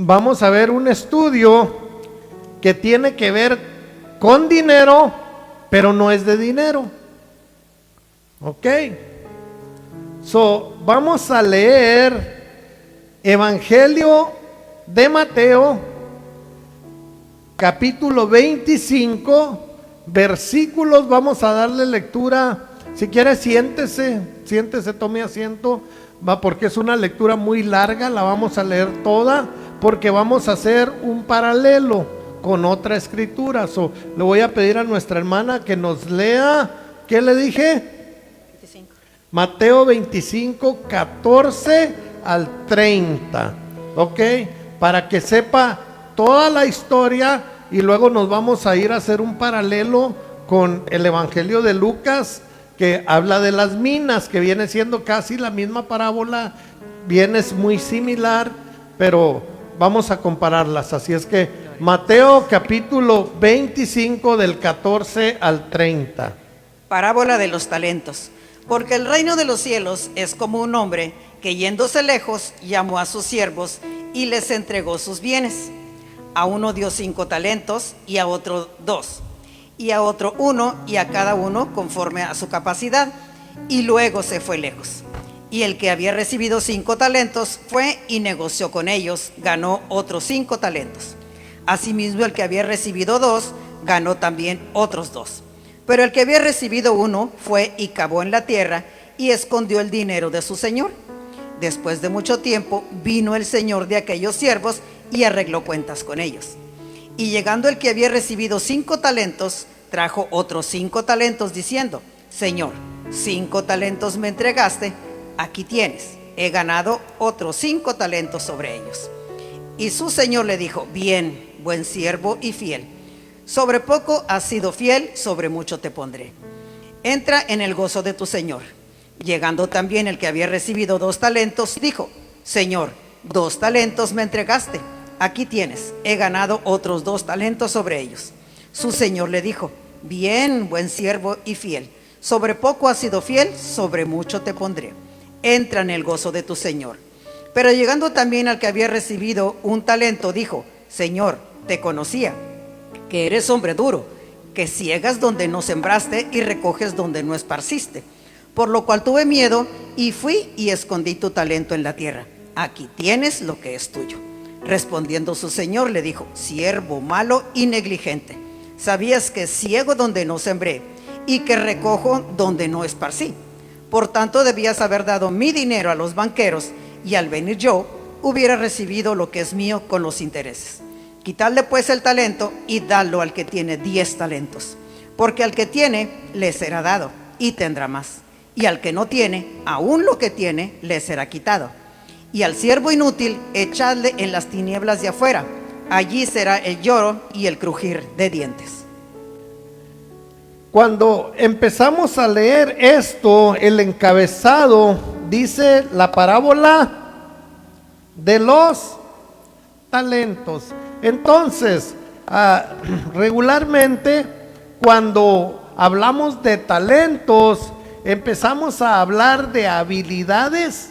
vamos a ver un estudio que tiene que ver con dinero, pero no es de dinero. Ok. Vamos a leer Evangelio de Mateo, capítulo 25, versículos. Vamos a darle lectura. Si quiere, siéntese, tome asiento, va, porque es una lectura muy larga. La vamos a leer toda, porque vamos a hacer un paralelo con otra escritura. Le voy a pedir a nuestra hermana que nos lea. ¿Qué le dije? 25. Mateo 25, 14 al 30. Ok, para que sepa toda la historia, y luego nos vamos a ir a hacer un paralelo con el Evangelio de Lucas, que habla de las minas, que viene siendo casi la misma parábola, viene muy similar, pero vamos a compararlas. Así es que Mateo capítulo 25 del 14 al 30. Parábola de los talentos. Porque el reino de los cielos es como un hombre que, yéndose lejos, llamó a sus siervos y les entregó sus bienes. A uno dio 5 talentos, y a otro 2, y a otro 1, y a cada uno conforme a su capacidad, y luego se fue lejos. Y el que había recibido 5 talentos fue y negoció con ellos, ganó otros 5 talentos. Asimismo, el que había recibido 2 ganó también otros 2. Pero el que había recibido 1 fue y cavó en la tierra y escondió el dinero de su señor. Después de mucho tiempo vino el señor de aquellos siervos y arregló cuentas con ellos. Y llegando el que había recibido 5 talentos, trajo otros 5 talentos, diciendo: Señor, 5 talentos me entregaste, aquí tienes, he ganado otros 5 talentos sobre ellos. Y su señor le dijo: Bien, buen siervo y fiel, sobre poco has sido fiel, sobre mucho te pondré. Entra en el gozo de tu señor. Llegando también el que había recibido 2 talentos, dijo: Señor, 2 talentos me entregaste, aquí tienes, he ganado otros 2 talentos sobre ellos. Su señor le dijo: Bien, buen siervo y fiel, sobre poco has sido fiel, sobre mucho te pondré. Entra en el gozo de tu señor. Pero llegando también al que había recibido 1 talento, dijo: Señor, te conocía, que eres hombre duro, que ciegas donde no sembraste y recoges donde no esparciste. Por lo cual tuve miedo y fui y escondí tu talento en la tierra. Aquí tienes lo que es tuyo. Respondiendo su señor le dijo: Siervo malo y negligente, sabías que ciego donde no sembré y que recojo donde no esparcí. Por tanto debías haber dado mi dinero a los banqueros, y al venir yo hubiera recibido lo que es mío con los intereses. Quitadle pues el talento y dadlo al que tiene 10 talentos, porque al que tiene le será dado y tendrá más, y al que no tiene, aún lo que tiene le será quitado. Y al siervo inútil echadle en las tinieblas de afuera, allí será el lloro y el crujir de dientes. Cuando empezamos a leer esto, el encabezado dice la parábola de los talentos. Entonces, regularmente cuando hablamos de talentos, empezamos a hablar de habilidades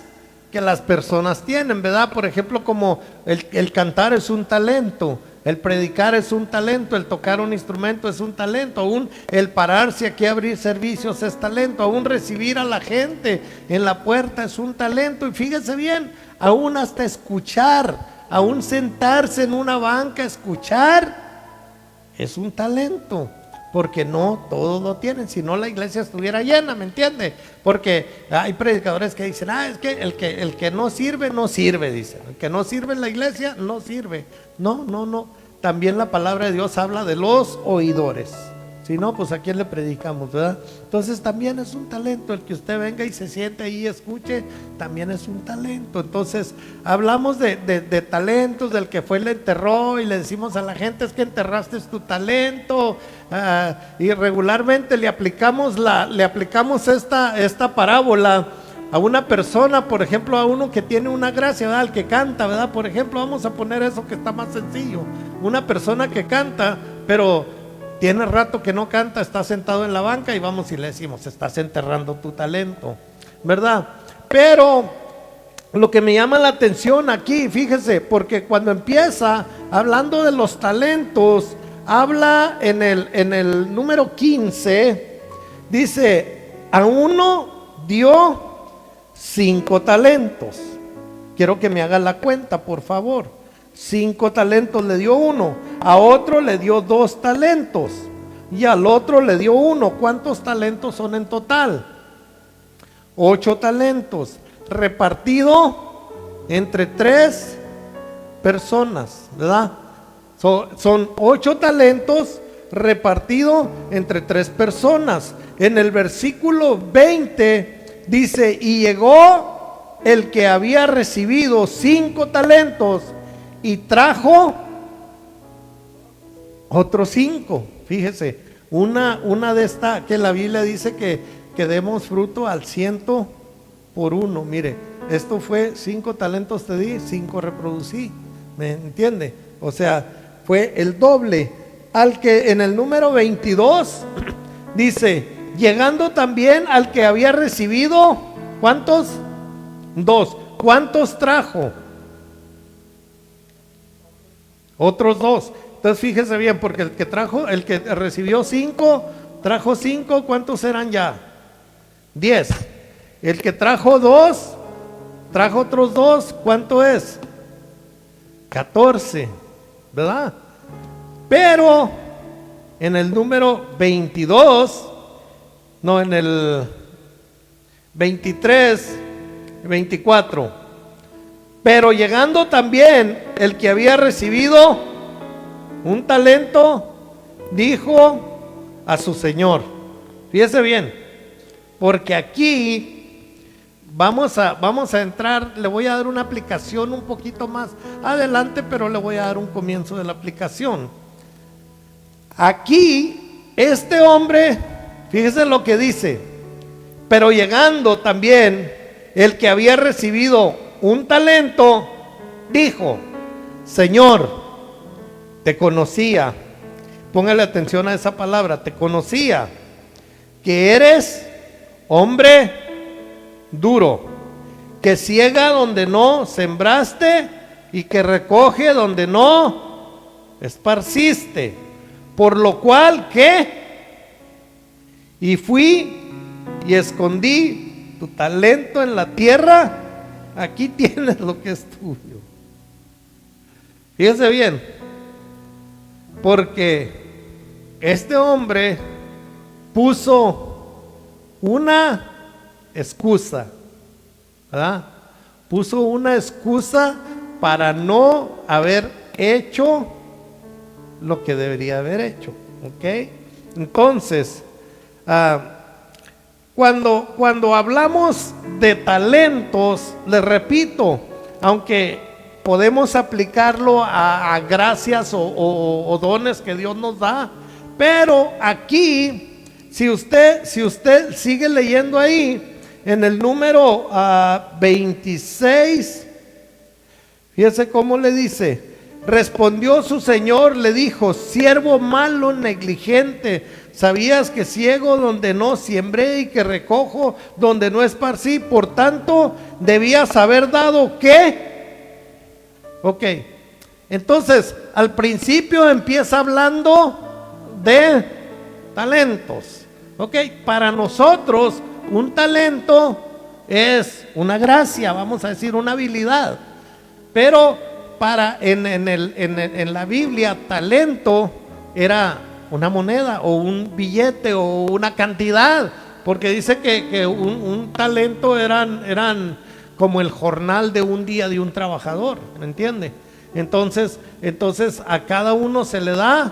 que las personas tienen, ¿verdad? Por ejemplo, como el cantar es un talento, el predicar es un talento, el tocar un instrumento es un talento, aún el pararse aquí a abrir servicios es talento, aún recibir a la gente en la puerta es un talento. Y fíjese bien, aún hasta escuchar, aún sentarse en una banca a escuchar es un talento, porque no todos lo tienen, si no la iglesia estuviera llena, ¿me entiende? Porque hay predicadores que dicen: es que el que no sirve, no sirve, dicen, el que no sirve en la iglesia, no sirve. No, también la palabra de Dios habla de los oidores. Si no, pues a quién le predicamos, ¿verdad? Entonces también es un talento el que usted venga y se siente ahí y escuche, también es un talento. Entonces hablamos de talentos, del que fue y le enterró, y le decimos a la gente: es que enterraste tu talento. Y regularmente le aplicamos esta parábola a una persona, por ejemplo, a uno que tiene una gracia, ¿verdad? Al que canta, ¿verdad? Por ejemplo, vamos a poner eso que está más sencillo. Una persona que canta, pero tiene rato que no canta, está sentado en la banca, y vamos y le decimos: estás enterrando tu talento, ¿verdad? Pero lo que me llama la atención aquí, fíjese, porque cuando empieza hablando de los talentos, habla en el número 15, dice, a uno dio 5 talentos. Quiero que me haga la cuenta, por favor. 5 talentos le dio uno, a otro le dio 2 talentos y al otro le dio 1. ¿Cuántos talentos son en total? 8 talentos, repartido entre 3 personas, ¿verdad? Son 8 talentos repartido entre 3 personas. En el versículo 20 dice, y llegó el que había recibido 5 talentos y trajo otros 5. Fíjese, una de estas que la Biblia dice que demos fruto al 100 por 1. Mire, esto fue 5 talentos te di, 5 reproducí. ¿Me entiende? O sea, fue el doble. Al que en el número 22 dice, llegando también al que había recibido, ¿cuántos? 2. ¿Cuántos trajo? Otros 2. Entonces fíjese bien, porque el que recibió 5, trajo 5, ¿cuántos eran ya? 10. El que trajo 2, trajo otros 2, ¿cuánto es? 14, ¿verdad? Pero en el número 22, no, en el 23, 24, pero llegando también el que había recibido un talento, dijo a su señor, fíjese bien, porque aquí vamos a entrar, le voy a dar una aplicación un poquito más adelante, pero le voy a dar un comienzo de la aplicación. Aquí, este hombre, fíjese lo que dice, pero llegando también el que había recibido un talento, dijo, Señor, te conocía, póngale atención a esa palabra, te conocía, que eres hombre duro, que ciega donde no sembraste y que recoge donde no esparciste, por lo cual, ¿qué? Y fui y escondí tu talento en la tierra, aquí tienes lo que es tuyo. Fíjese bien, porque este hombre puso una excusa, ¿verdad? Puso una excusa para no haber hecho lo que debería haber hecho, ¿ok? Entonces, cuando hablamos de talentos, les repito, aunque podemos aplicarlo a gracias o dones que Dios nos da, pero aquí, si usted sigue leyendo ahí, en el número 26, fíjese cómo le dice, respondió su señor, le dijo, siervo malo, negligente, ¿sabías que ciego donde no siembré y que recojo donde no esparcí? Por tanto, debías haber dado ¿qué? Ok, entonces al principio empieza hablando de talentos. Ok, para nosotros un talento es una gracia, vamos a decir una habilidad, pero en la Biblia talento era una moneda o un billete o una cantidad, porque dice que un talento eran como el jornal de un día de un trabajador, ¿me entiende? Entonces a cada uno se le da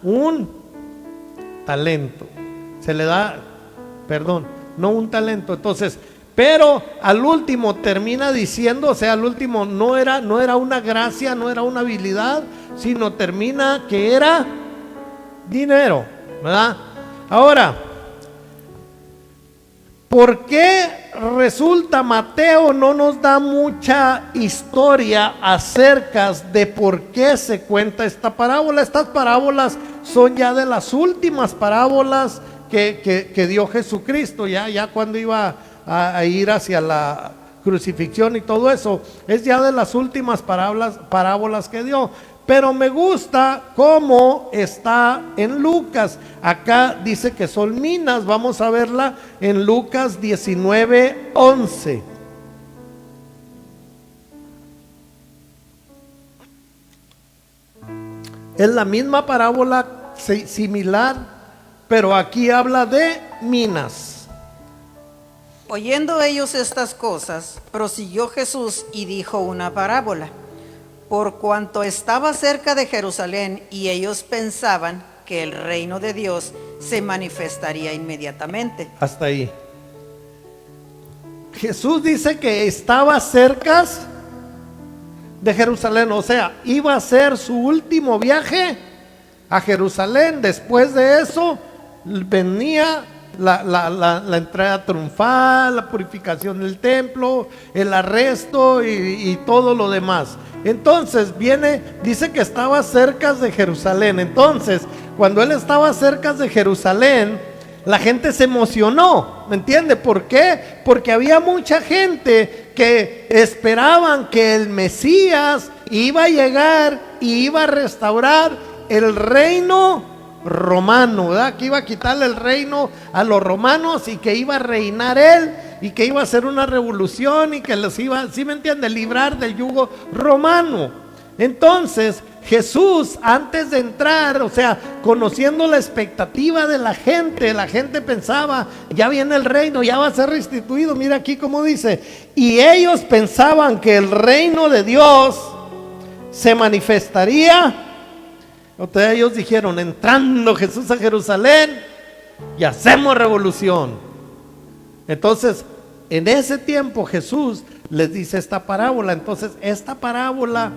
un talento, se le da, perdón, no un talento, entonces, pero al último termina diciendo, o sea, al último no era una gracia, no era una habilidad, sino termina que era dinero, ¿verdad? Ahora, ¿por qué resulta Mateo no nos da mucha historia acerca de por qué se cuenta esta parábola? Estas parábolas son ya de las últimas parábolas que dio Jesucristo, ya cuando iba a ir hacia la crucifixión y todo eso, es ya de las últimas parábolas que dio. Pero me gusta cómo está en Lucas. Acá dice que son minas. Vamos a verla en Lucas 19:11. Es la misma parábola similar, pero aquí habla de minas. Oyendo ellos estas cosas, prosiguió Jesús y dijo una parábola. Por cuanto estaba cerca de Jerusalén y ellos pensaban que el reino de Dios se manifestaría inmediatamente. Hasta ahí. Jesús dice que estaba cerca de Jerusalén, o sea, iba a ser su último viaje a Jerusalén. Después de eso venía la entrada triunfal, la purificación del templo, el arresto y todo lo demás. Entonces dice que estaba cerca de Jerusalén. Entonces, cuando él estaba cerca de Jerusalén, la gente se emocionó, ¿me entiende? ¿Por qué? Porque había mucha gente que esperaban que el Mesías iba a llegar y iba a restaurar el reino romano, ¿verdad? Que iba a quitarle el reino a los romanos y que iba a reinar él y que iba a hacer una revolución y que los iba, ¿sí me entiende?, librar del yugo romano. Entonces Jesús, antes de entrar, o sea, conociendo la expectativa de la gente pensaba, ya viene el reino, ya va a ser restituido. Mira aquí cómo dice, y ellos pensaban que el reino de Dios se manifestaría. Entonces ellos dijeron, entrando Jesús a Jerusalén y hacemos revolución. Entonces, en ese tiempo Jesús les dice esta parábola. Entonces, esta parábola,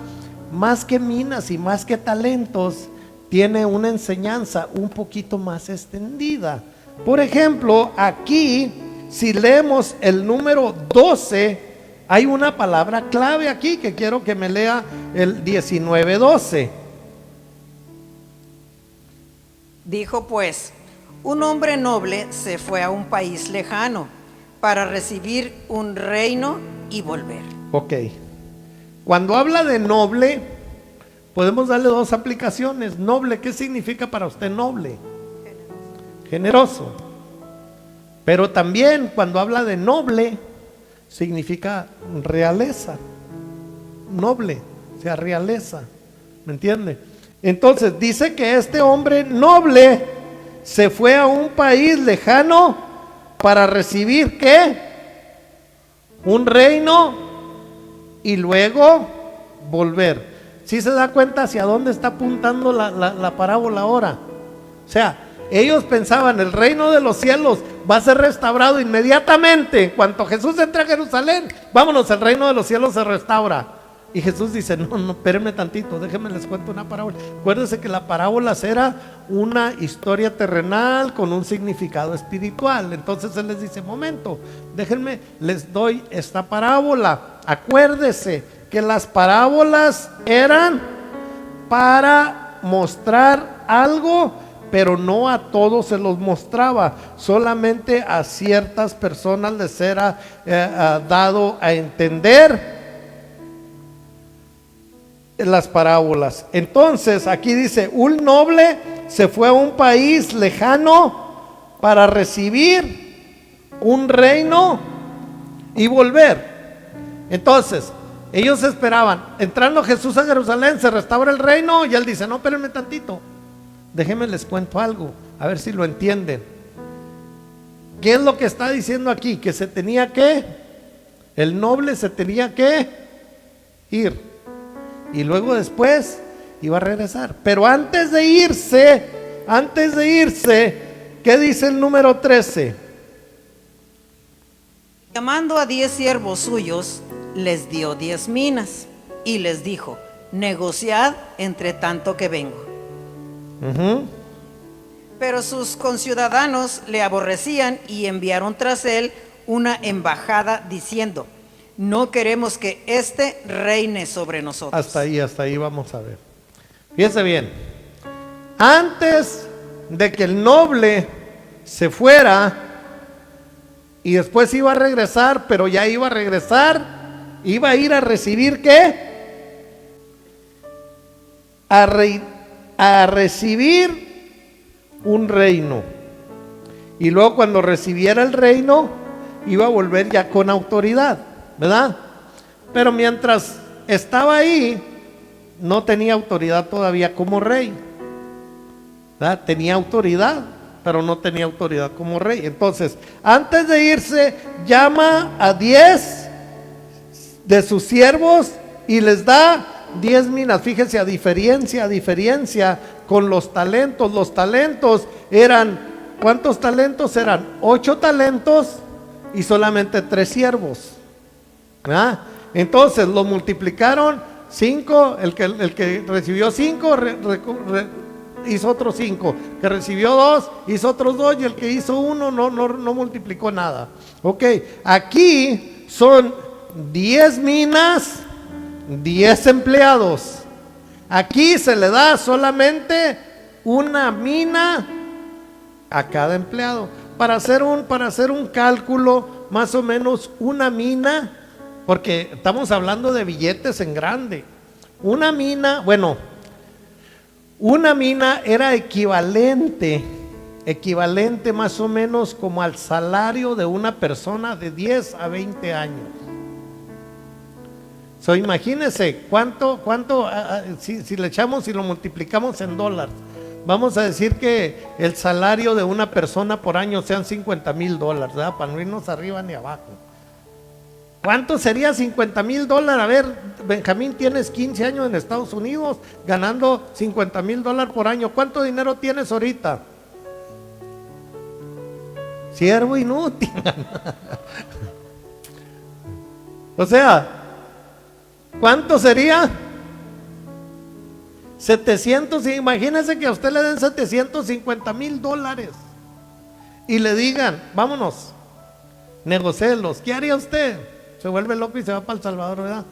más que minas y más que talentos, tiene una enseñanza un poquito más extendida. Por ejemplo, aquí, si leemos el número 12, hay una palabra clave aquí que quiero que me lea el 19:12. Dijo pues, un hombre noble se fue a un país lejano para recibir un reino y volver. Ok. Cuando habla de noble, podemos darle dos aplicaciones. Noble, ¿qué significa para usted noble? Generoso. Pero también cuando habla de noble, significa realeza. Noble, o sea, realeza. ¿Me entiende? Entonces dice que este hombre noble se fue a un país lejano para recibir ¿qué? Un reino y luego volver. ¿Sí se da cuenta hacia dónde está apuntando la parábola ahora? O sea, ellos pensaban el reino de los cielos va a ser restaurado inmediatamente. En cuanto Jesús entra a Jerusalén, vámonos, el reino de los cielos se restaura. Y Jesús dice, no, espérenme tantito, déjenme les cuento una parábola. Acuérdense que la parábola era una historia terrenal con un significado espiritual. Entonces Él les dice, momento, déjenme, les doy esta parábola. Acuérdese que las parábolas eran para mostrar algo, pero no a todos se los mostraba, solamente a ciertas personas les era dado a entender las parábolas. Entonces aquí dice, un noble se fue a un país lejano para recibir un reino y volver. Entonces ellos esperaban, entrando Jesús a Jerusalén se restaura el reino, y él dice, no, espérenme tantito, déjenme les cuento algo, a ver si lo entienden. ¿Qué es lo que está diciendo aquí? Que se tenía que, el noble se tenía que ir y luego después iba a regresar. Pero antes de irse, ¿qué dice el número 13? Llamando a 10 siervos suyos, les dio 10 minas y les dijo, negociad entre tanto que vengo. Pero sus conciudadanos le aborrecían y enviaron tras él una embajada diciendo, no queremos que éste reine sobre nosotros. Hasta ahí vamos a ver. Fíjense bien, antes de que el noble se fuera, y después iba a regresar, pero ya iba a regresar, iba a ir a recibir ¿qué? A recibir un reino. Y luego cuando recibiera el reino, iba a volver ya con autoridad, ¿verdad? Pero mientras estaba ahí, no tenía autoridad todavía como rey, ¿verdad? Tenía autoridad, pero no tenía autoridad como rey. Entonces, antes de irse, llama a 10 de sus siervos y les da 10 minas. Fíjense, a diferencia con los talentos. Los talentos eran, ¿cuántos talentos eran? 8 talentos y solamente 3 siervos, ¿verdad? Entonces lo multiplicaron 5, el que recibió 5 hizo otros 5, que recibió 2 hizo otros 2 y el que hizo 1 no multiplicó nada. Ok, aquí son 10 minas, 10 empleados. Aquí se le da solamente una mina a cada empleado. Para hacer un cálculo, más o menos una mina, porque estamos hablando de billetes en grande. Una mina era equivalente más o menos como al salario de una persona de 10 a 20 años. So, imagínense cuánto si le echamos y lo multiplicamos en dólares. Vamos a decir que el salario de una persona por año sean $50,000, ¿verdad? Para no irnos arriba ni abajo. ¿Cuánto sería $50,000? A ver, Benjamín, tienes 15 años en Estados Unidos ganando $50,000 por año. ¿Cuánto dinero tienes ahorita? Siervo inútil. O sea, ¿cuánto sería? 700, imagínense que a usted le den $750,000 y le digan, vámonos, negocielos. ¿Qué haría usted? Se vuelve loco y se va para El Salvador, ¿verdad?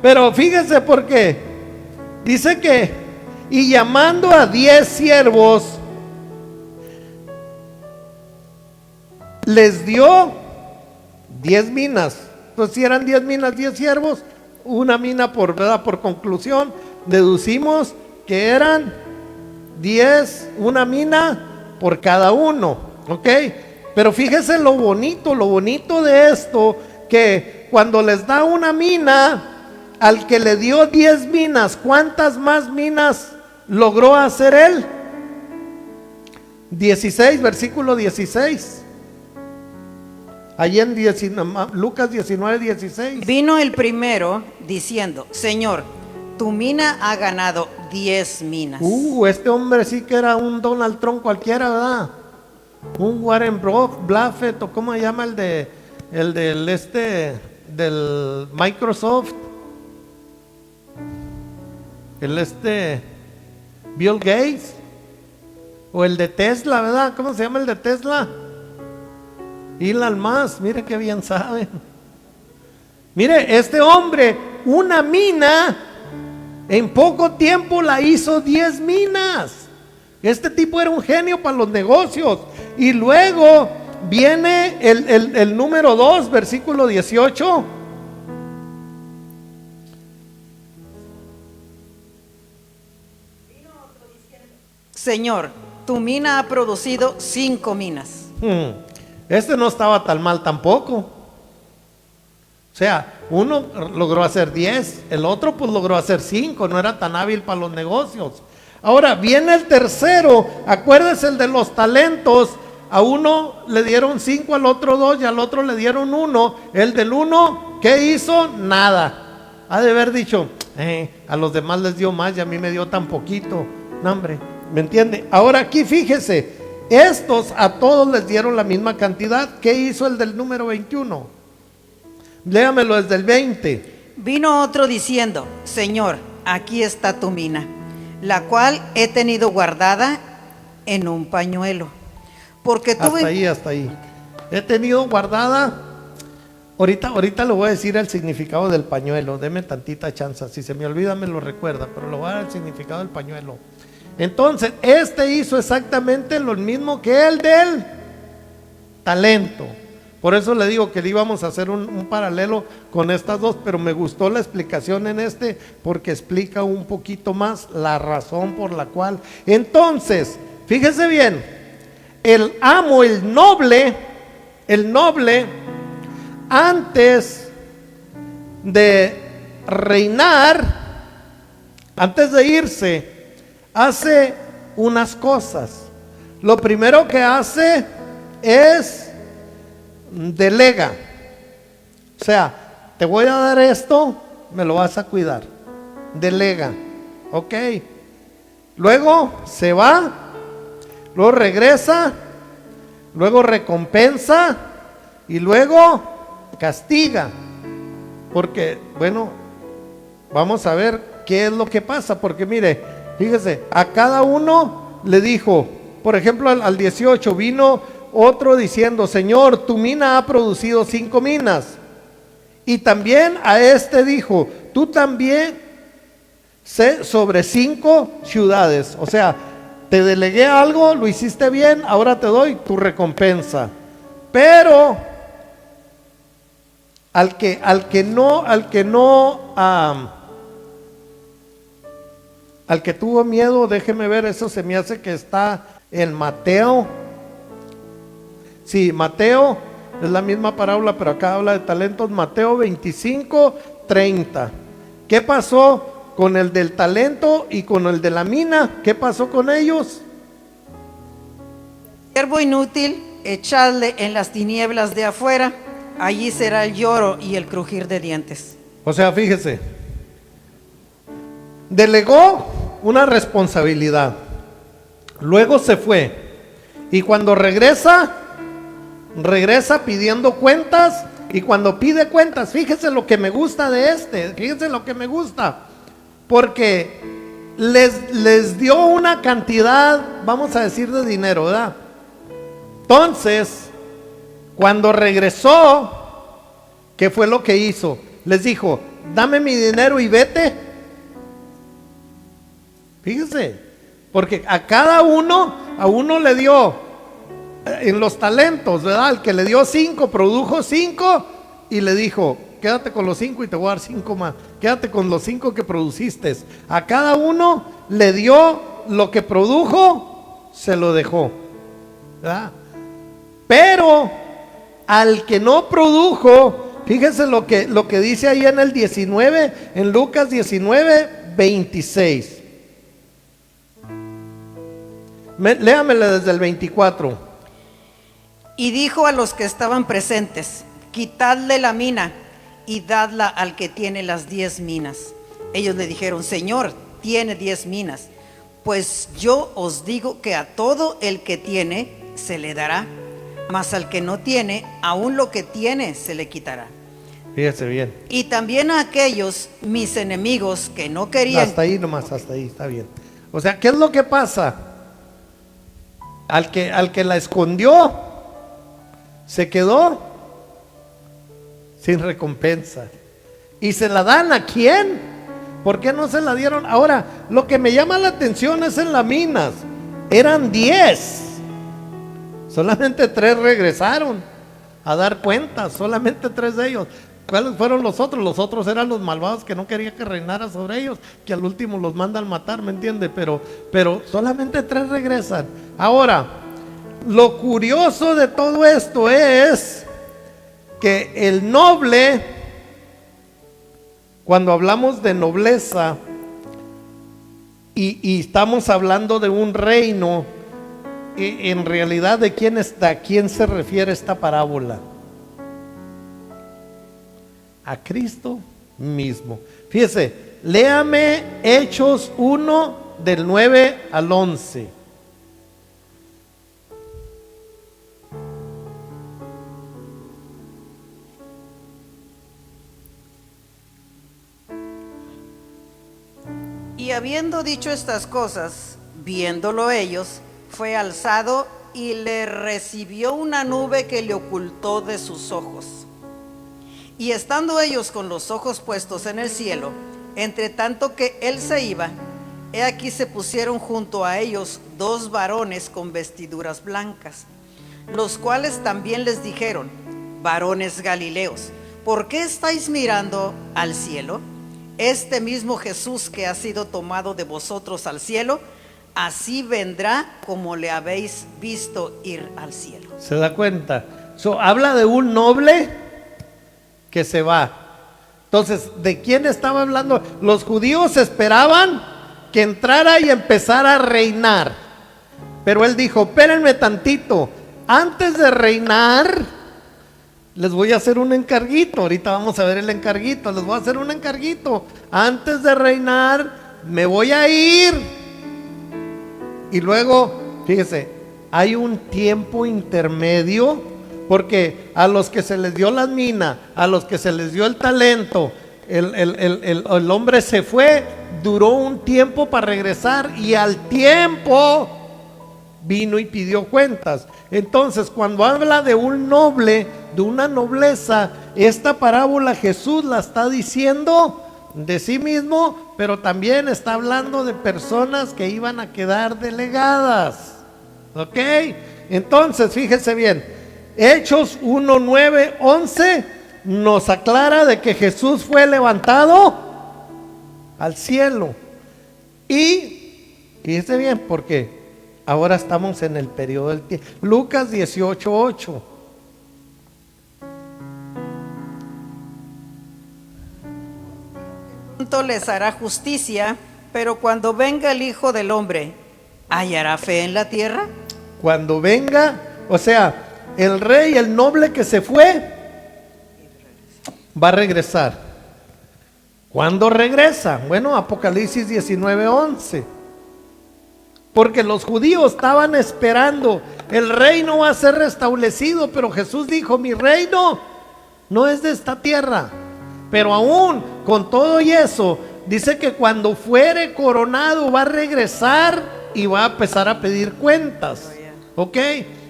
Pero fíjese por qué. Dice que, y llamando a 10 siervos, les dio 10 minas. Entonces, si eran 10 minas, 10 siervos, una mina por, ¿verdad? Por conclusión, deducimos que eran 10, una mina por cada uno, ¿ok? Pero fíjese lo bonito de esto, que cuando les da una mina, al que le dio 10 minas, ¿cuántas más minas logró hacer él? 16, versículo 16. Allí en Lucas 19, 16. Vino el primero diciendo, Señor, tu mina ha ganado 10 minas. Este hombre sí que era un Donald Trump cualquiera, ¿verdad? Un Warren Buffett, o cómo se llama del Microsoft, Bill Gates, o el de Tesla, ¿verdad? ¿Cómo se llama el de Tesla? Elon Musk, mire qué bien sabe. Mire, este hombre, una mina, en poco tiempo la hizo 10 minas. Este tipo era un genio para los negocios. Y luego viene el número 2, versículo 18. Señor, tu mina ha producido 5 minas. Este no estaba tan mal tampoco. O sea, uno logró hacer 10, el otro pues logró hacer 5, no era tan hábil para los negocios. Ahora viene el tercero, acuérdese el de los talentos. A uno le dieron 5, al otro 2 y al otro le dieron 1. El del 1, ¿qué hizo? Nada. Ha de haber dicho, a los demás les dio más y a mí me dio tan poquito. No, hombre, ¿me entiende? Ahora aquí fíjese, estos a todos les dieron la misma cantidad. ¿Qué hizo el del número 21? Léamelo desde el 20. Vino otro diciendo, Señor, aquí está tu mina, la cual he tenido guardada en un pañuelo. Porque tuve... Hasta ahí. He tenido guardada. Ahorita le voy a decir el significado del pañuelo. Deme tantita chance. Si se me olvida me lo recuerda, pero le voy a dar el significado del pañuelo. Entonces, hizo exactamente lo mismo que el del talento. Por eso le digo que le íbamos a hacer un paralelo con estas dos, pero me gustó la explicación en porque explica un poquito más la razón por la cual. Entonces, fíjese bien, el amo, el noble, antes de reinar, antes de irse, hace unas cosas. Lo primero que hace es delega. O sea, te voy a dar esto, me lo vas a cuidar. Delega. Ok. Luego se va, luego regresa, luego recompensa y luego castiga. Porque, bueno, vamos a ver qué es lo que pasa. Porque mire, fíjese, a cada uno le dijo, por ejemplo, al 18 vino otro diciendo: Señor, tu mina ha producido 5 minas. Y también a este dijo: tú también sé sobre 5 ciudades. O sea, te delegué algo, lo hiciste bien, ahora te doy tu recompensa. Pero al que tuvo miedo, déjeme ver, eso se me hace que está en Mateo. Sí, Mateo, es la misma parábola, pero acá habla de talentos. Mateo 25:30. ¿Qué pasó con el del talento y con el de la mina? ¿Qué pasó con ellos? Siervo inútil, echadle en las tinieblas de afuera, allí será el lloro y el crujir de dientes. O sea, fíjese, delegó una responsabilidad, luego se fue, y cuando regresa pidiendo cuentas. Y cuando pide cuentas, fíjese lo que me gusta de fíjese lo que me gusta, porque les dio una cantidad, vamos a decir, de dinero, ¿verdad? Entonces, cuando regresó, ¿qué fue lo que hizo? Les dijo: dame mi dinero y vete. Fíjese, porque a uno le dio en los talentos, ¿verdad? El que le dio 5, produjo 5 y le dijo: quédate con los 5 y te voy a dar 5 más. Quédate con los 5 que produciste. A cada uno le dio lo que produjo, se lo dejó, ¿verdad? Pero al que no produjo, fíjese lo que dice ahí en el 19, en Lucas 19:26. Léamela desde el 24. Y dijo a los que estaban presentes: quitadle la mina y dadla al que tiene las 10 minas. Ellos le dijeron: Señor, tiene 10 minas. Pues yo os digo que a todo el que tiene se le dará, mas al que no tiene, aún lo que tiene se le quitará. Fíjese bien. Y también a aquellos mis enemigos que no querían. Hasta ahí nomás, hasta ahí, está bien. O sea, ¿qué es lo que pasa? Al que la escondió, se quedó sin recompensa. ¿Y se la dan a quién? ¿Por qué no se la dieron? Ahora, lo que me llama la atención es en las minas. Eran 10. Solamente 3 regresaron a dar cuentas. Solamente 3 de ellos. ¿Cuáles fueron los otros? Los otros eran los malvados que no quería que reinara sobre ellos, que al último los mandan matar, ¿me entiende? Pero solamente 3 regresan. Ahora, lo curioso de todo esto es que el noble, cuando hablamos de nobleza y estamos hablando de un reino, en realidad ¿a quién se refiere esta parábola? A Cristo mismo. Fíjese, léame Hechos 1 del 9 al 11. Y habiendo dicho estas cosas, viéndolo ellos, fue alzado y le recibió una nube que le ocultó de sus ojos. Y estando ellos con los ojos puestos en el cielo, entre tanto que él se iba, he aquí se pusieron junto a ellos 2 varones con vestiduras blancas, los cuales también les dijeron: varones Galileos, ¿por qué estáis mirando al cielo? Este mismo Jesús que ha sido tomado de vosotros al cielo, así vendrá como le habéis visto ir al cielo. ¿Se da cuenta? Habla de un noble que se va. Entonces, ¿de quién estaba hablando? Los judíos esperaban que entrara y empezara a reinar. Pero él dijo: espérenme tantito, antes de reinar, les voy a hacer un encarguito. Ahorita vamos a ver el encarguito. Les voy a hacer un encarguito. Antes de reinar, me voy a ir. Y luego, fíjese, hay un tiempo intermedio, porque a los que se les dio la mina, a los que se les dio el talento, el hombre se fue, duró un tiempo para regresar, y al tiempo vino y pidió cuentas. Entonces, cuando habla de un noble, de una nobleza, esta parábola Jesús la está diciendo de sí mismo, pero también está hablando de personas que iban a quedar delegadas. ¿Ok? Entonces, fíjese bien, Hechos 1, 9, 11 nos aclara de que Jesús fue levantado al cielo. Y fíjese bien, porque ahora estamos en el periodo del tiempo. Lucas 18, 8. Pronto les hará justicia, pero cuando venga el Hijo del Hombre, ¿hallará fe en la tierra? Cuando venga, o sea, el rey, el noble que se fue, va a regresar. ¿Cuándo regresa? Bueno, Apocalipsis 19, 11. Porque los judíos estaban esperando, el reino va a ser restablecido, pero Jesús dijo: mi reino no es de esta tierra. Pero aún con todo y eso, dice que cuando fuere coronado va a regresar y va a empezar a pedir cuentas. ¿Ok?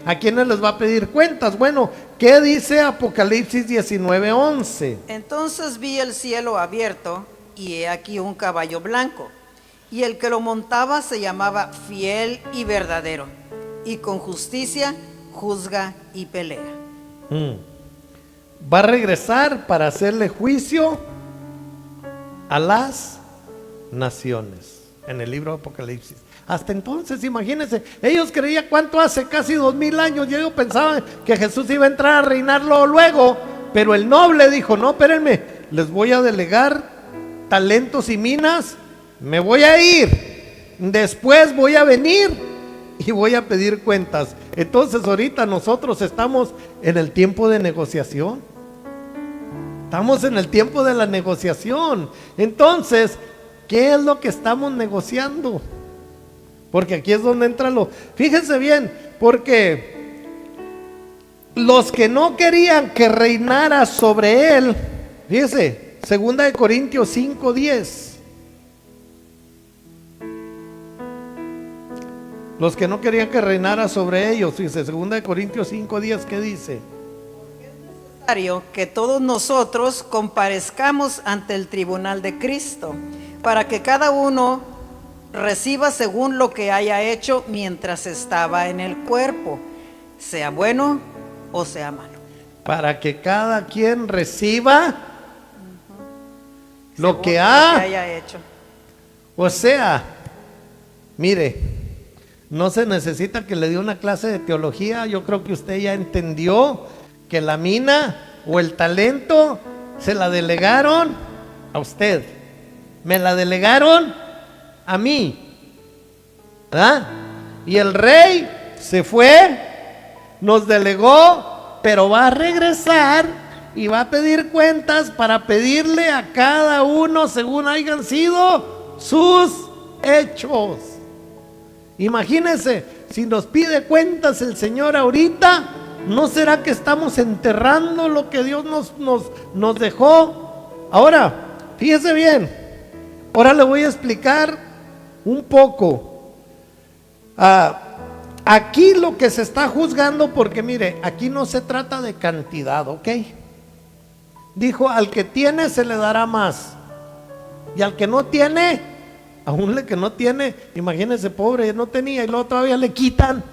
¿A quiénes les va a pedir cuentas? Bueno, ¿qué dice Apocalipsis 19, 11? Entonces vi el cielo abierto, y he aquí un caballo blanco, y el que lo montaba se llamaba Fiel y Verdadero, y con justicia juzga y pelea. Va a regresar para hacerle juicio a las naciones, en el libro de Apocalipsis. Hasta entonces, imagínense, ellos creían, ¿cuánto hace? Casi 2000 años. Y ellos pensaban que Jesús iba a entrar a reinarlo luego, pero el noble dijo: no, espérenme, les voy a delegar talentos y minas, me voy a ir, después voy a venir y voy a pedir cuentas. Entonces ahorita nosotros estamos en el tiempo de negociación. Estamos en el tiempo de la negociación. Entonces, ¿qué es lo que estamos negociando? Porque aquí es donde entra fíjense bien, porque los que no querían que reinara sobre él, fíjese, 2 Corintios 5, 10. Los que no querían que reinara sobre ellos, fíjese, 2 Corintios 5, 10, ¿qué dice? Es necesario que todos nosotros comparezcamos ante el tribunal de Cristo, para que cada uno reciba según lo que haya hecho mientras estaba en el cuerpo, sea bueno o sea malo. Para que cada quien reciba lo Según que haya hecho. O sea, mire, no se necesita que le dé una clase de teología. Yo creo que usted ya entendió que la mina o el talento se la delegaron a usted, me la delegaron a mí, ¿verdad? Y el rey se fue, nos delegó, pero va a regresar y va a pedir cuentas para pedirle a cada uno según hayan sido sus hechos. Imagínense, si nos pide cuentas el Señor ahorita, ¿no será que estamos enterrando lo que Dios nos dejó? Ahora, fíjese bien, ahora le voy a explicar un poco. Aquí lo que se está juzgando, porque mire, aquí no se trata de cantidad, ¿ok? Dijo: al que tiene se le dará más, y al que no tiene, aún el que no tiene, imagínense, pobre, no tenía y luego todavía le quitan.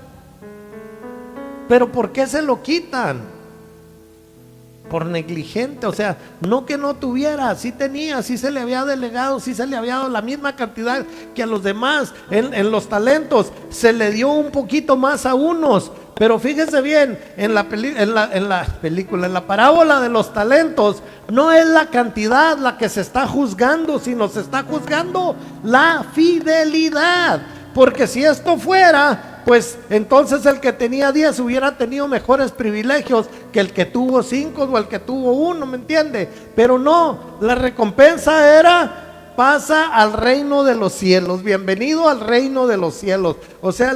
Pero ¿por qué se lo quitan? Por negligente, o sea, no que no tuviera, sí tenía, sí se le había delegado, sí se le había dado la misma cantidad que a los demás. En los talentos se le dio un poquito más a unos, pero fíjese bien, en la película, en la parábola de los talentos, no es la cantidad la que se está juzgando, sino se está juzgando la fidelidad. Porque si esto fuera, pues entonces el que tenía 10 hubiera tenido mejores privilegios que el que tuvo 5 o el que tuvo 1, ¿me entiende? Pero no, la recompensa era: pasa al reino de los cielos, bienvenido al reino de los cielos. O sea,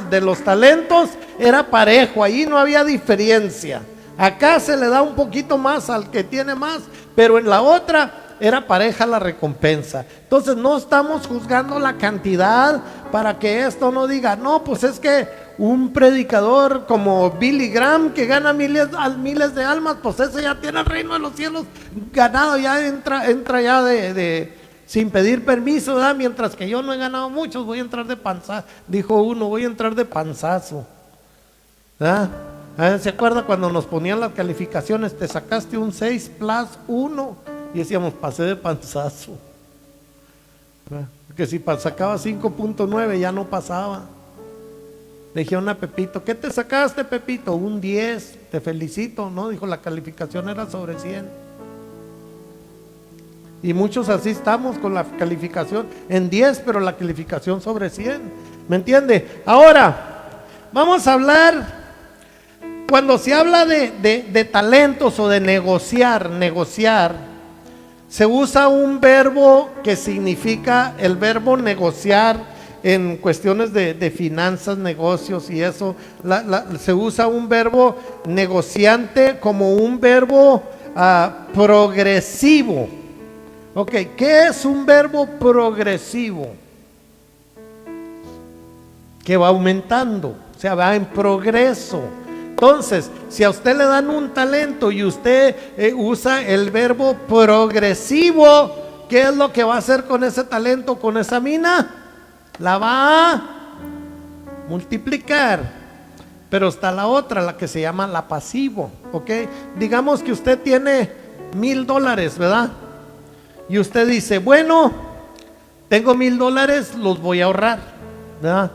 de los talentos era parejo, ahí no había diferencia. Acá se le da un poquito más al que tiene más, pero en la otra era pareja la recompensa. Entonces no estamos juzgando la cantidad para que esto no diga, no, pues es que un predicador como Billy Graham que gana miles de almas, pues ese ya tiene el reino de los cielos ganado, ya entra ya de sin pedir permiso, ¿verdad? Mientras que yo no he ganado muchos, voy a entrar de panzazo, dijo uno, voy a entrar de panzazo, ¿verdad? ¿Se acuerda cuando nos ponían las calificaciones? Te sacaste un 6 plus 1 y decíamos, pasé de panzazo, ¿verdad? Porque si sacaba 5.9 ya no pasaba. Le dijeron a Pepito, ¿qué te sacaste, Pepito? Un 10, te felicito, ¿no? Dijo, la calificación era sobre 100. Y muchos así estamos con la calificación en 10, pero la calificación sobre 100, ¿me entiende? Ahora, vamos a hablar, cuando se habla de talentos o de negociar, se usa un verbo que significa el verbo negociar en cuestiones de finanzas, negocios y eso. Se usa un verbo negociante como un verbo progresivo. Ok, ¿qué es un verbo progresivo? Que va aumentando, o sea, va en progreso. Entonces, si a usted le dan un talento y usted usa el verbo progresivo, ¿qué es lo que va a hacer con ese talento, con esa mina? La va a multiplicar. Pero está la otra, la que se llama la pasivo, ¿ok? Digamos que usted tiene $1,000, ¿verdad? Y usted dice, bueno, tengo $1,000, los voy a ahorrar, ¿verdad?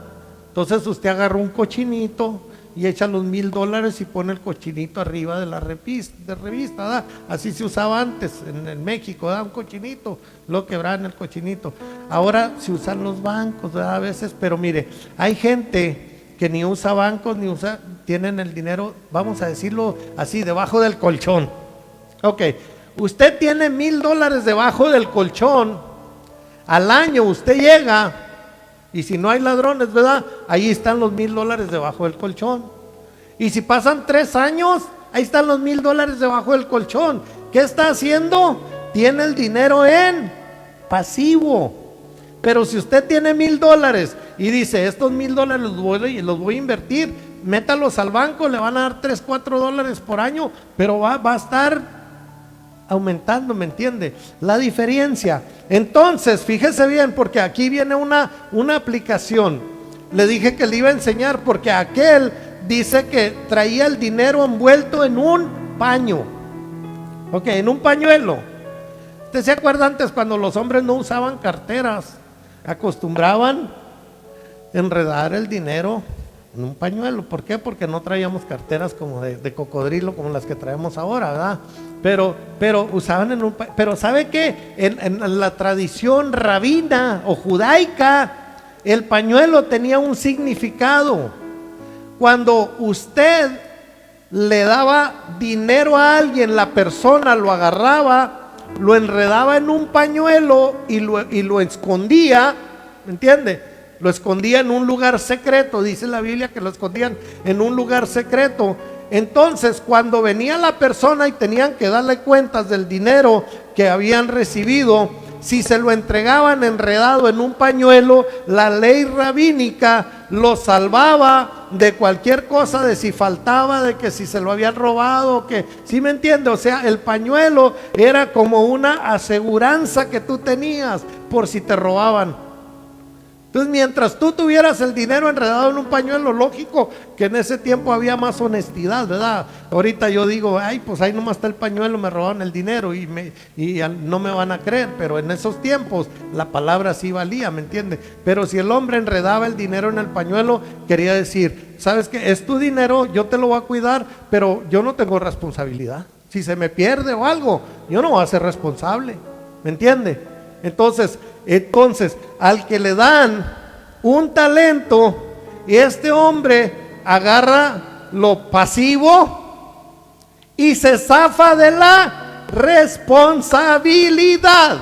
Entonces usted agarra un cochinito y echa los $1,000 y pone el cochinito arriba de la revista, ¿verdad? Así se usaba antes en México, ¿verdad? Un cochinito, lo quebraban el cochinito. Ahora se usan los bancos, ¿verdad? A veces, pero mire, hay gente que ni usa bancos, tienen el dinero, vamos a decirlo así, debajo del colchón. Ok, usted tiene $1,000 debajo del colchón, al año usted llega, y si no hay ladrones, ¿verdad? Ahí están los $1,000 debajo del colchón. Y si pasan 3 años, ahí están los $1,000 debajo del colchón. ¿Qué está haciendo? Tiene el dinero en pasivo. Pero si usted tiene $1,000 y dice, estos $1,000 los voy a invertir, métalos al banco, le van a dar $3, $4 por año, pero va a estar aumentando, ¿me entiende? La diferencia. Entonces, fíjese bien, porque aquí viene una aplicación. Le dije que le iba a enseñar, porque aquel dice que traía el dinero envuelto en un paño. Ok, en un pañuelo. ¿Usted se acuerda antes cuando los hombres no usaban carteras? Acostumbraban enredar el dinero en un pañuelo. ¿Por qué? Porque no traíamos carteras como de cocodrilo como las que traemos ahora, ¿verdad? Pero usaban en un pañuelo. Pero ¿sabe qué? En la tradición rabina o judaica, el pañuelo tenía un significado. Cuando usted le daba dinero a alguien, la persona lo agarraba, lo enredaba en un pañuelo y lo escondía, ¿me entiende? Lo escondía en un lugar secreto. Dice la Biblia que lo escondían en un lugar secreto. Entonces, cuando venía la persona y tenían que darle cuentas del dinero que habían recibido, si se lo entregaban enredado en un pañuelo, la ley rabínica lo salvaba de cualquier cosa, de si faltaba, de que si se lo habían robado, que, ¿sí me entiende? O sea, el pañuelo era como una aseguranza que tú tenías por si te robaban. Entonces, mientras tú tuvieras el dinero enredado en un pañuelo, lógico que en ese tiempo había más honestidad, ¿verdad? Ahorita yo digo, ay, pues ahí nomás está el pañuelo, me robaron el dinero y no me van a creer, pero en esos tiempos la palabra sí valía, ¿me entiendes? Pero si el hombre enredaba el dinero en el pañuelo, quería decir, ¿sabes qué? Es tu dinero, yo te lo voy a cuidar, pero yo no tengo responsabilidad. Si se me pierde o algo, yo no voy a ser responsable, ¿me entiende? Entonces, al que le dan un talento, este hombre agarra lo pasivo y se zafa de la responsabilidad.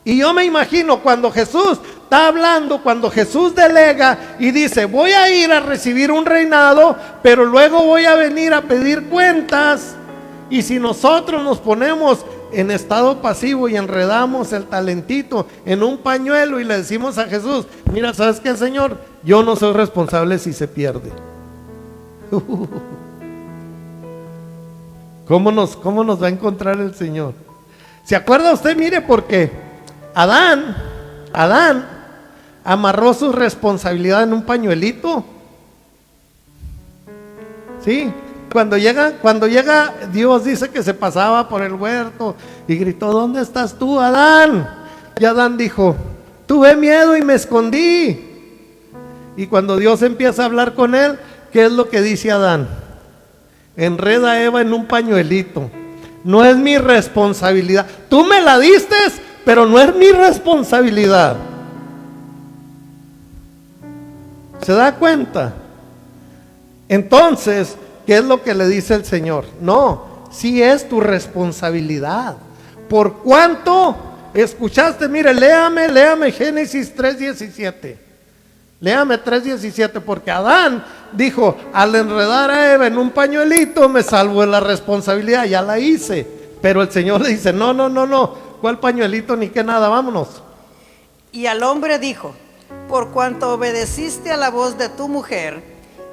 Y yo me imagino cuando Jesús está hablando, cuando Jesús delega y dice, voy a ir a recibir un reinado, pero luego voy a venir a pedir cuentas. Y si nosotros nos ponemos en estado pasivo y enredamos el talentito en un pañuelo y le decimos a Jesús, mira, ¿sabes qué, Señor? Yo no soy responsable si se pierde. ¿Cómo nos va a encontrar el Señor? ¿Se acuerda usted? Mire, porque Adán amarró su responsabilidad en un pañuelito. ¿Sí? Cuando llega Dios, dice que se pasaba por el huerto y gritó, ¿dónde estás tú, Adán? Y Adán dijo, tuve miedo y me escondí. Y cuando Dios empieza a hablar con él, ¿qué es lo que dice Adán? Enreda a Eva en un pañuelito. No es mi responsabilidad. Tú me la diste, pero no es mi responsabilidad. ¿Se da cuenta? Entonces, ¿qué es lo que le dice el Señor? No, sí es tu responsabilidad. ¿Por cuánto escuchaste? Mire, léame Génesis 3:17. Léame 3:17, porque Adán dijo, al enredar a Eva en un pañuelito me salvo de la responsabilidad, ya la hice. Pero el Señor le dice, no, ¿cuál pañuelito ni qué nada? Vámonos. Y al hombre dijo, por cuanto obedeciste a la voz de tu mujer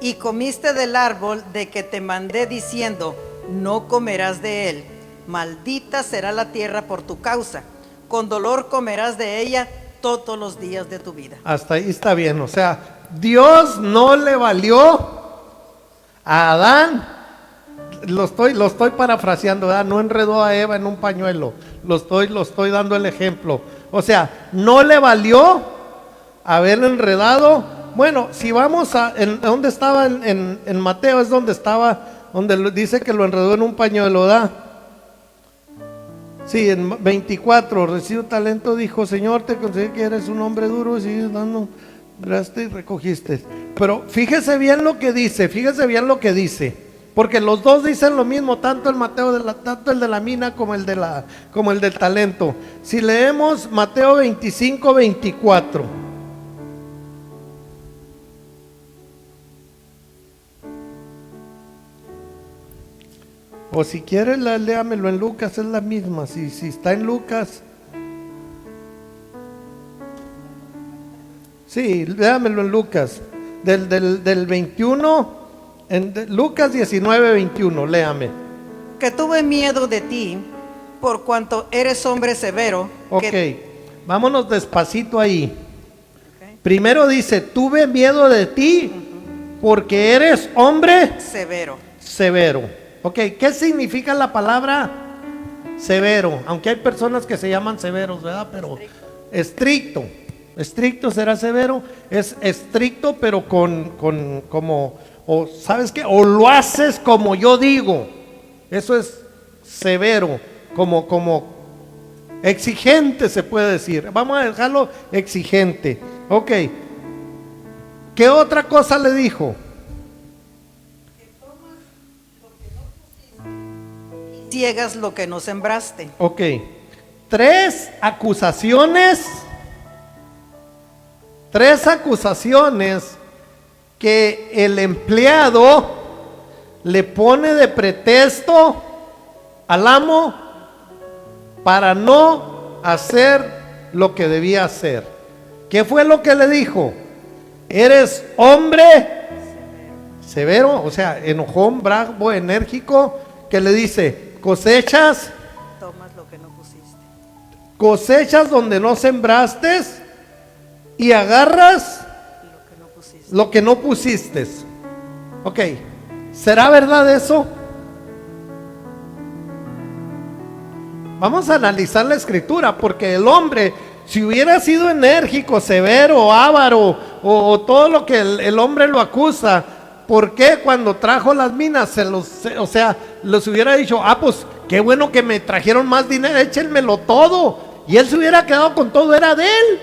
y comiste del árbol de que te mandé diciendo, no comerás de él, maldita será la tierra por tu causa, con dolor comerás de ella todos los días de tu vida. Hasta ahí está bien, o sea, Dios no le valió a Adán, lo estoy parafraseando, ¿verdad? No enredó a Eva en un pañuelo, lo estoy dando el ejemplo, o sea, no le valió haber enredado. Bueno, si vamos ¿dónde estaba? En Mateo es donde estaba, donde dice que lo enredó en un pañuelo, ¿verdad? Sí, en 24, recibió talento, dijo, Señor, te concedí que eres un hombre duro, y sigues dando, y recogiste. Pero fíjese bien lo que dice, porque los dos dicen lo mismo, tanto el Mateo, tanto el de la mina como el del talento. Si leemos Mateo 25:24. O si quieres, léamelo en Lucas, es la misma. Si está en Lucas, sí, léamelo en Lucas, del 21, Lucas 19:21, léame. Que tuve miedo de ti, por cuanto eres hombre severo. Ok, vámonos despacito ahí. Okay. Primero dice, tuve miedo de ti, porque eres hombre severo. Ok, ¿qué significa la palabra severo? Aunque hay personas que se llaman severos, ¿verdad? Pero estricto será severo, es estricto, pero o ¿sabes qué? O lo haces como yo digo, eso es severo, como exigente se puede decir, vamos a dejarlo exigente. Ok, ¿qué otra cosa le dijo? Ciegas lo que no sembraste. Ok, 3 acusaciones que el empleado le pone de pretexto al amo para no hacer lo que debía hacer. ¿Qué fue lo que le dijo? Eres hombre severo, o sea, enojón, bravo, enérgico, que le dice, tomas lo que no pusiste. Cosechas donde no sembraste y agarras Lo que no pusiste. lo que no pusiste. Ok, ¿será verdad eso? Vamos a analizar la escritura, porque el hombre, si hubiera sido enérgico, severo, avaro, o todo lo que el hombre lo acusa, ¿por qué cuando trajo las minas los hubiera dicho, pues qué bueno que me trajeron más dinero, échenmelo todo? Y él se hubiera quedado con todo, era de él.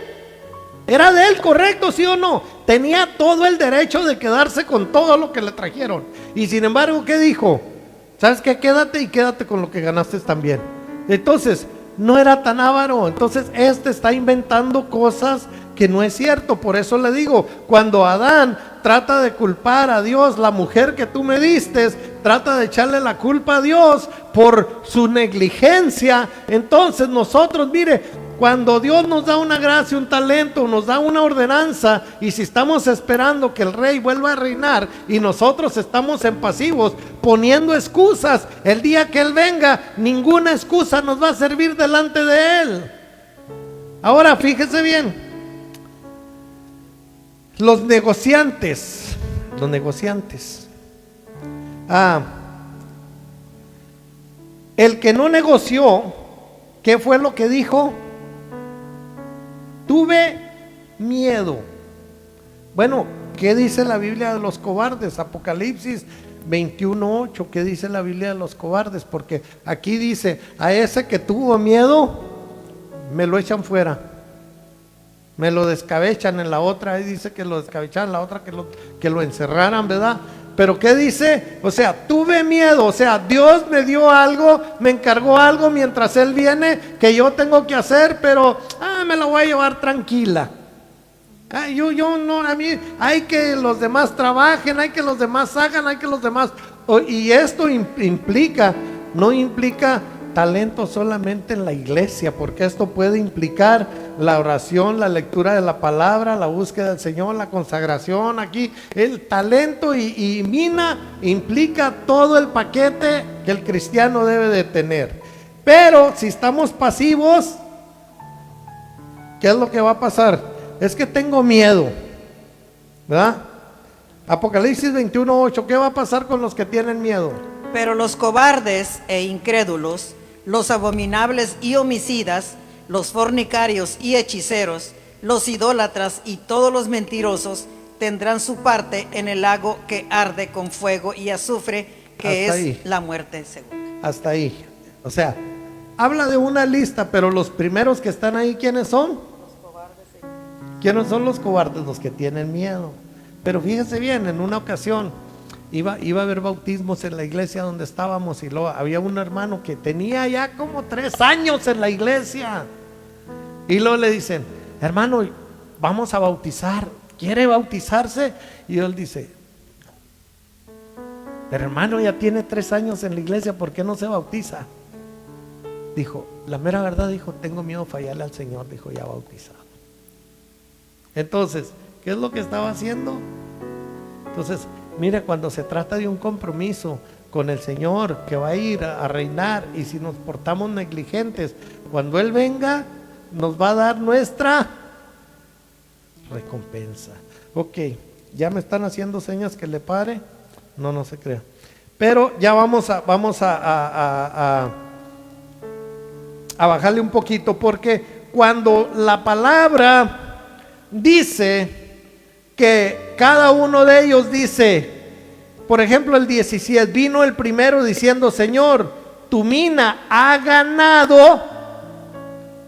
Era de él, correcto, ¿sí o no? Tenía todo el derecho de quedarse con todo lo que le trajeron. Y sin embargo, ¿qué dijo? ¿Sabes qué? Quédate y quédate con lo que ganaste también. Entonces, no era tan avaro. Entonces, está inventando cosas que no es cierto. Por eso le digo, cuando Adán trata de culpar a Dios, la mujer que tú me diste, trata de echarle la culpa a Dios por su negligencia. Entonces nosotros, mire, cuando Dios nos da una gracia, un talento, nos da una ordenanza, y si estamos esperando que el rey vuelva a reinar y nosotros estamos en pasivos poniendo excusas, el día que él venga, ninguna excusa nos va a servir delante de él. Ahora fíjese bien, los negociantes, el que no negoció, ¿qué fue lo que dijo? Tuve miedo. Bueno, ¿qué dice la Biblia de los cobardes? Apocalipsis 21:8, ¿qué dice la Biblia de los cobardes? Porque aquí dice, a ese que tuvo miedo, me lo echan fuera, me lo descabechan. En la otra, ahí dice que lo descabecharan, la otra que lo encerraran, ¿verdad? Pero ¿qué dice? O sea, tuve miedo, o sea, Dios me dio algo, me encargó algo mientras Él viene que yo tengo que hacer, pero me la voy a llevar tranquila. Yo no, a mí hay que los demás trabajen, hay que los demás hagan, hay que los demás. Y esto no implica talento solamente en la iglesia, porque esto puede implicar la oración, la lectura de la palabra, la búsqueda del Señor, la consagración. Aquí el talento y mina implica todo el paquete que el cristiano debe de tener. Pero si estamos pasivos, ¿qué es lo que va a pasar? Es que tengo miedo, ¿verdad? Apocalipsis 21:8, ¿qué va a pasar con los que tienen miedo? Pero los cobardes e incrédulos, los abominables y homicidas, los fornicarios y hechiceros, los idólatras y todos los mentirosos tendrán su parte en el lago que arde con fuego y azufre, que Hasta es ahí. la muerte segunda. Hasta ahí. O sea, habla de una lista, pero los primeros que están ahí, ¿quiénes son? ¿Quiénes son los cobardes? Los que tienen miedo. Pero fíjese bien, en una ocasión iba a haber bautismos en la iglesia donde estábamos, y luego había un hermano que tenía ya como 3 años en la iglesia, y luego le dicen, hermano, vamos a bautizar, ¿quiere bautizarse? Y él dice, pero hermano, ya tiene 3 años en la iglesia, ¿por qué no se bautiza? Dijo, la mera verdad, dijo, tengo miedo de fallarle al Señor, dijo, ya bautizado. Entonces, ¿qué es lo que estaba haciendo? Entonces, mire, cuando se trata de un compromiso con el Señor que va a ir a reinar, y si nos portamos negligentes, cuando Él venga, nos va a dar nuestra recompensa. Ok, ya me están haciendo señas que le pare. No se crea. Pero ya vamos a bajarle un poquito, porque cuando la palabra dice que cada uno de ellos dice, por ejemplo el 17, vino el primero diciendo, Señor, tu mina ha ganado.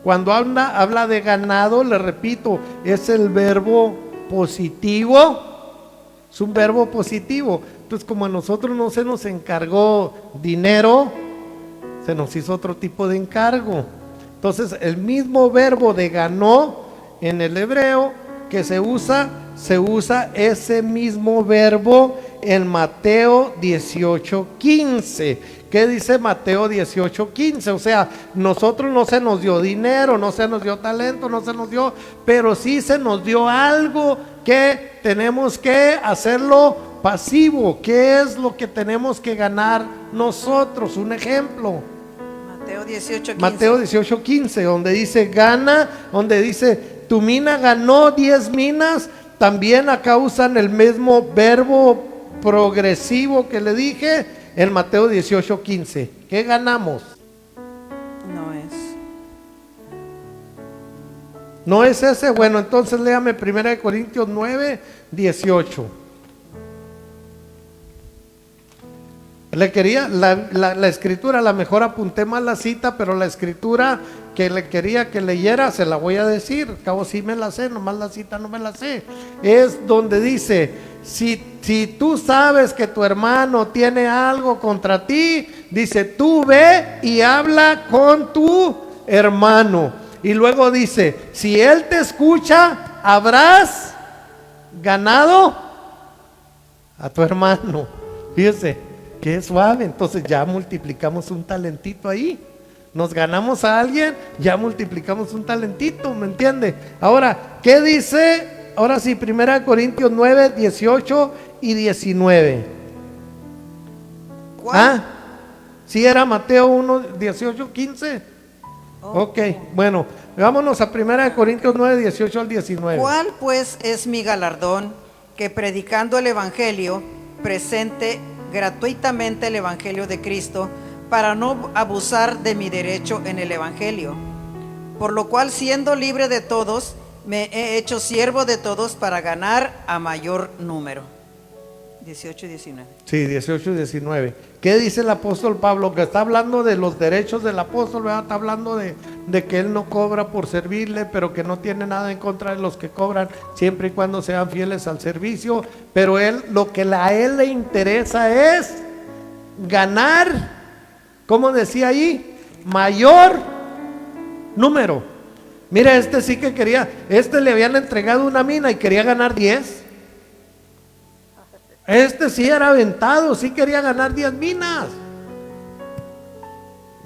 Cuando habla de ganado, le repito, es el verbo positivo, es un verbo positivo. Entonces, como a nosotros no se nos encargó dinero, se nos hizo otro tipo de encargo. Entonces, el mismo verbo de ganó en el hebreo que se usa ese mismo verbo en Mateo 18:15. ¿Qué dice Mateo 18:15? O sea, nosotros no se nos dio dinero, no se nos dio talento, no se nos dio, pero sí se nos dio algo que tenemos que hacerlo pasivo. ¿Qué es lo que tenemos que ganar nosotros? Un ejemplo. Mateo 18:15. Mateo 18:15, donde dice gana, donde dice tu mina ganó 10 minas, también acá usan el mismo verbo progresivo que le dije en Mateo 18:15. ¿Qué ganamos? No es. ¿No es ese? Bueno, entonces léame 1 Corintios 9:18. Le quería, la escritura, a lo mejor apunté mal la cita, pero la escritura que le quería que leyera, se la voy a decir, al cabo sí me la sé, nomás la cita no me la sé. Es donde dice, si tú sabes que tu hermano tiene algo contra ti, dice, tú ve y habla con tu hermano. Y luego dice, si él te escucha, habrás ganado a tu hermano. Fíjese, qué suave. Entonces ya multiplicamos un talentito ahí. Nos ganamos a alguien, ya multiplicamos un talentito, ¿me entiende? Ahora, ¿qué dice? Ahora sí, 1 Corintios 9:18 y 19. ¿Cuál? ¿Ah? Sí, era Mateo 1:18-15. Ok, bueno, vámonos a 1 Corintios 9:18 al 19. ¿Cuál pues es mi galardón? Que predicando el Evangelio, presente gratuitamente el Evangelio de Cristo, para no abusar de mi derecho en el Evangelio. Por lo cual, siendo libre de todos, me he hecho siervo de todos para ganar a mayor número. 18 y 19. Sí, 18 y 19. ¿Qué dice el apóstol Pablo? Que está hablando de los derechos del apóstol, ¿verdad? Está hablando de que él no cobra por servirle, pero que no tiene nada en contra de los que cobran, siempre y cuando sean fieles al servicio. Pero él, lo que a él le interesa es ganar, ¿cómo decía ahí? Mayor número. Mira, este sí que quería, este le habían entregado una mina y quería ganar 10. Este sí era aventado, sí quería ganar 10 minas.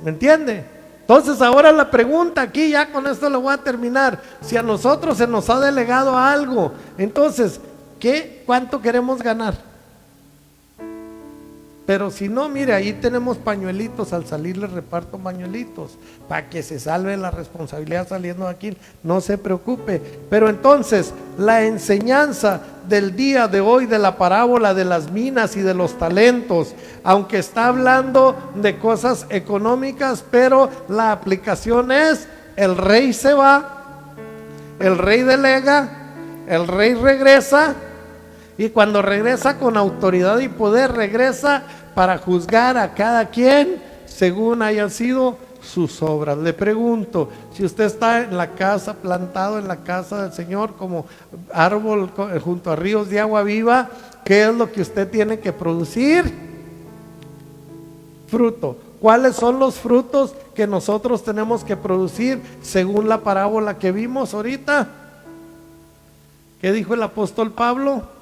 ¿Me entiende? Entonces ahora la pregunta aquí, ya con esto lo voy a terminar. Si a nosotros se nos ha delegado algo, entonces, ¿cuánto queremos ganar? Pero si no, mire, ahí tenemos pañuelitos, al salir les reparto pañuelitos, para que se salve la responsabilidad saliendo de aquí, no se preocupe. Pero entonces, la enseñanza del día de hoy de la parábola de las minas y de los talentos, aunque está hablando de cosas económicas, pero la aplicación es, el rey se va, el rey delega, el rey regresa, y cuando regresa con autoridad y poder, regresa para juzgar a cada quien según hayan sido sus obras. Le pregunto, si usted está en la casa, plantado en la casa del Señor como árbol junto a ríos de agua viva, ¿qué es lo que usted tiene que producir? Fruto. ¿Cuáles son los frutos que nosotros tenemos que producir según la parábola que vimos ahorita? ¿Qué dijo el apóstol Pablo?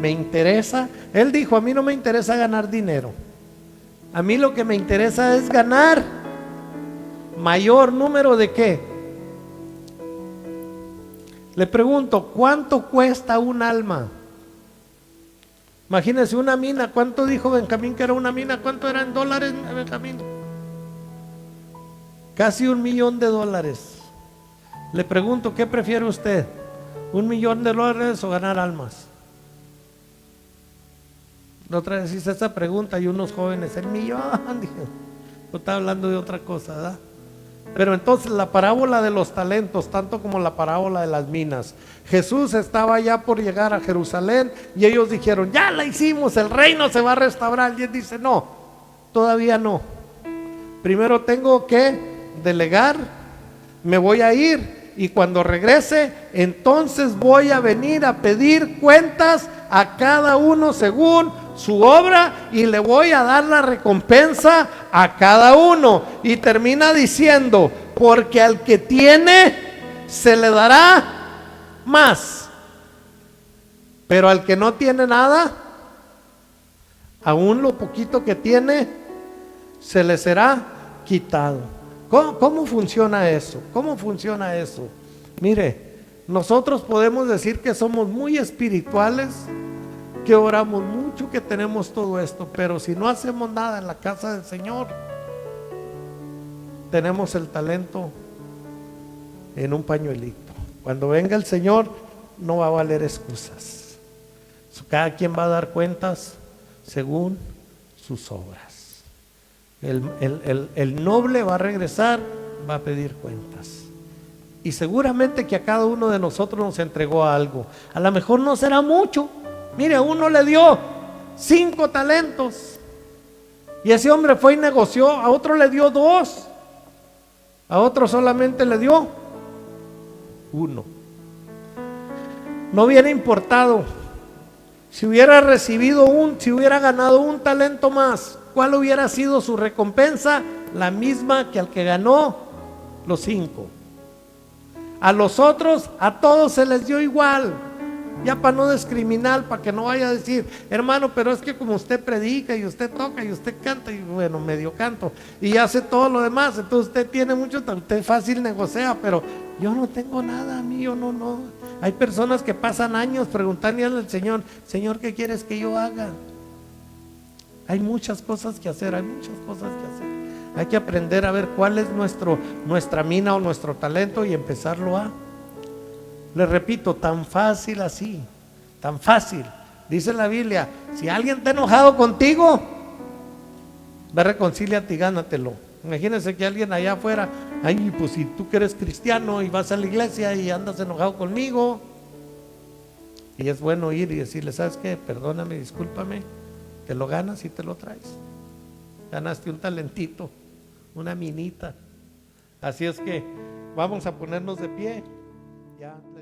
Me interesa, él dijo, a mí no me interesa ganar dinero, a mí lo que me interesa es ganar mayor número de qué. Le pregunto, ¿cuánto cuesta un alma? Imagínense una mina, ¿cuánto dijo Benjamín que era una mina? ¿Cuánto era en dólares, Benjamín? Casi $1.000.000. Le pregunto, ¿qué prefiere usted? $1.000.000 o ganar almas. La otra vez hice esa pregunta y unos jóvenes, el millón, dije, no estaba hablando de otra cosa, ¿verdad? Pero entonces la parábola de los talentos, tanto como la parábola de las minas, Jesús estaba ya por llegar a Jerusalén y ellos dijeron, ya la hicimos, el reino se va a restaurar. Y él dice, no, todavía no. Primero tengo que delegar, me voy a ir y cuando regrese, entonces voy a venir a pedir cuentas a cada uno según su obra y le voy a dar la recompensa a cada uno. Y termina diciendo, porque al que tiene se le dará más, pero al que no tiene nada, aún lo poquito que tiene se le será quitado. ¿Cómo funciona eso? ¿Cómo funciona eso? Mire, nosotros podemos decir que somos muy espirituales, que oramos mucho, que tenemos todo esto, pero si no hacemos nada en la casa del Señor, tenemos el talento en un pañuelito. Cuando venga el Señor, no va a valer excusas. Cada quien va a dar cuentas según sus obras. El noble va a regresar, va a pedir cuentas. Y seguramente que a cada uno de nosotros nos entregó algo. A lo mejor no será mucho. Mire, a uno le dio 5 talentos. Y ese hombre fue y negoció. A otro le dio 2. A otro solamente le dio 1. No hubiera importado. Si hubiera recibido si hubiera ganado 1 talento más, ¿cuál hubiera sido su recompensa? La misma que al que ganó los 5. A los otros, a todos se les dio igual. Ya para no discriminar, para que no vaya a decir, hermano, pero es que como usted predica y usted toca y usted canta, y bueno, medio canto, y hace todo lo demás, entonces usted tiene mucho, usted fácil negocia, pero yo no tengo nada, a mí yo no. Hay personas que pasan años preguntándole al Señor, Señor, ¿qué quieres que yo haga? Hay muchas cosas que hacer, Hay que aprender a ver cuál es nuestra mina o nuestro talento y empezarlo a... Les repito, tan fácil así, tan fácil. Dice la Biblia, si alguien está enojado contigo, ve, reconcíliate y gánatelo. Imagínense que alguien allá afuera, ay, pues si tú que eres cristiano y vas a la iglesia y andas enojado conmigo, y es bueno ir y decirle, ¿sabes qué? Perdóname, discúlpame, te lo ganas y te lo traes. Ganaste un talentito, una minita. Así es que vamos a ponernos de pie. Ya le digo.